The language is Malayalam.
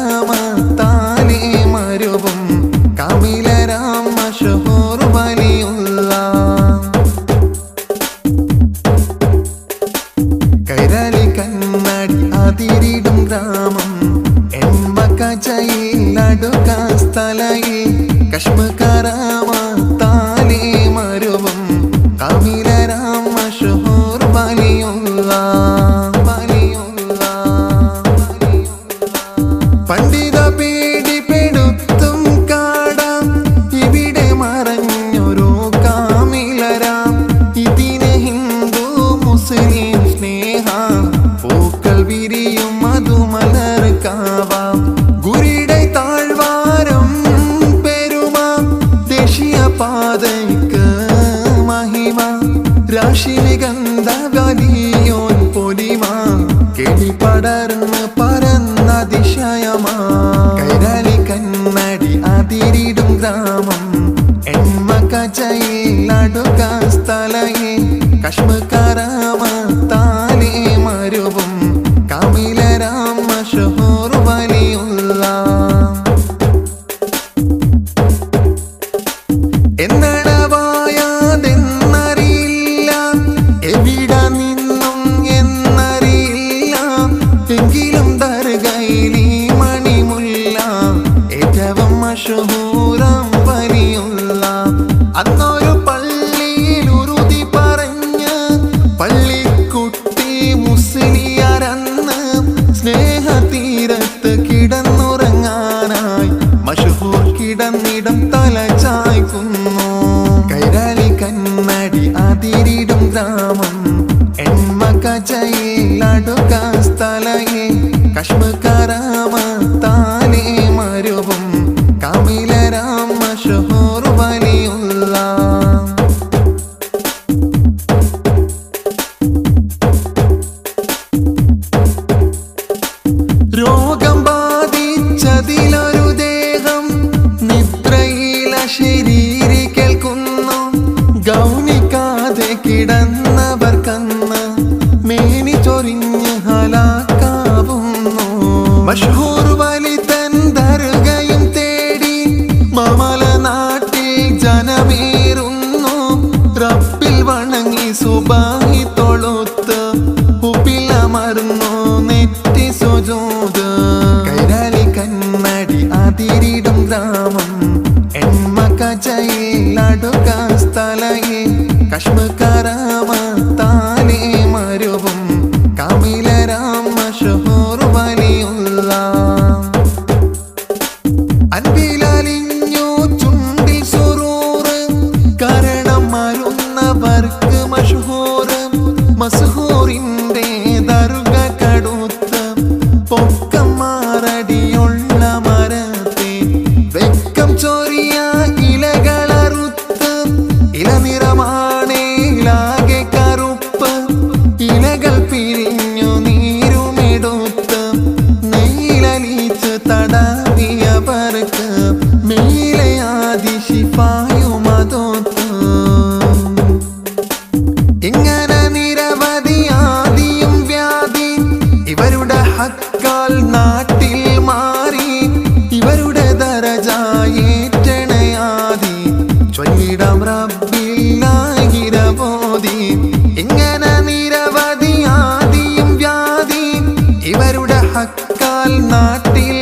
കശ്മകരാമത്താലേ മരുവും കാമിലരാം മശഹൂർ വലിയുള്ള കൈരളി കണ്ണാടി അതിരിടും ഗ്രാമം എൻമക്കച്ചയിൽ അടുക്ക സ്ഥലയിൽ കശ്മകരാമത്താലേ മരുവും കാമിലരാം മശഹൂർ വലിയുള്ള പണ്ഡിത പീഡിപ്പെടുത്തും കാടാം ഇവിടെ മറഞ്ഞൊരു കാമിലരാം ഇതിനെ ഹിന്ദു മുസ്ലിം സ്നേഹ പൂക്കൾ വിരിയും മധുമലർക്കാവാം ഗുരിയുടെ താഴ്വാരം പെരുമ ദേശീയ പാതയ്ക്ക് മഹിമ രാശിനി ഗന്ധ വലിയോൻ പൊലിമ കിളി പടർന്ന് പരന്നതിശയമാ കൈരളി കണ്ണാടി അതിരിടും ഗ്രാമം എൻമക്കച്ചയിൽ അടുക്ക സ്ഥലയിൽ കശ്മകരാമത്താലേ മരുവും കാമിലരാം മശഹൂർ വലിയുള്ള എന്നടവായതെന്നറിയില്ല എവിടെ നിന്നും എന്നറിയില്ല എങ്കിലും ദർഗയിലീ മണിമുല്ല ഏറ്റവും മശഹൂറാം വലിയുള്ള അന്നൊരു പള്ളിയിൽ ഉറുതി പറഞ്ഞ് പള്ളിക്കുട്ടി മുസ്ലിയാരന്ന് സ്നേഹതീരത്ത് കിടന്നുറങ്ങാനായി മശഹൂർ കിടന്നിടം തല ചായ്ക്കുന്നു കൈരളി കണ്ണാടി അതിരിടും ഗ്രാമം എൻമക്കച്ചയിൽ അടുക്ക സ്ഥലയിൽ കശ്മകരാമത്താലേ മരുവും കാമിലരാം മശഹൂർ വലിയുള്ള രോഗം ബാധിച്ചതിലൊരു ദേഹം നിദ്രയില ശരീരി കേൾക്കുന്നു ഗൗനിക്കാതെ കിടന്നവർക്കന്ന് മേനി ചൊരിഞ്ഞ് ഹലാക്കാവുന്നു മശഹൂർ വലി തൻ ദർഗയും തേടി മമല നാട്ടിൽ ജനമേറുന്നു റബ്ബിൽ വണങ്ങി സുബാഹി തൊഴുത്ത് ഉപ്പിലമർന്നു നെറ്റി സുജൂദ് കൈരളി കണ്ണാടി അതിരിടും ഗ്രാമം എൻമക്കച്ചയിൽ അടുക്ക സ്ഥലയിൽ കശ്മകരാമത്താലേ മരുവും കാമിലരാം മശഹൂർ വലിയുള്ള അൻപിലലിഞ്ഞു ചുണ്ടിൽ സുറൂറ് കാരണം മരുന്നവർക്ക് മശഹൂർ മസ്ഹൂറിന്റെ ദർഗ കടുത്ത് പൊക്കം മാറടിയുള്ള മരത്തെ വെക്കം ചൊറിയ ഇലകളറുത്ത് ഇലനിറമാണേലാകെ കറുപ്പ് ഇലകൾ പിരിഞ്ഞു നീരുമെടുത്ത് നെയ്യിലലിച്ച് തടവിയവർക്ക് മേലെ ആദിശിഫായുമതൊത്ത് ഇങ്ങനെ നിരവധി ആദിയും വ്യാധി ഇവരുടെ ഹക്കാൽ നാട്ടിൽ മാറി ഇവരുടെ ദരജയേറ്റണയാതി ചൊല്ലിടാം റബ്ബില്ലാഹിരബോധി ഇങ്ങനെ നിരവധി ആദിയും വ്യാധി ഇവരുടെ ഹക്കാൽ നാട്ടിൽ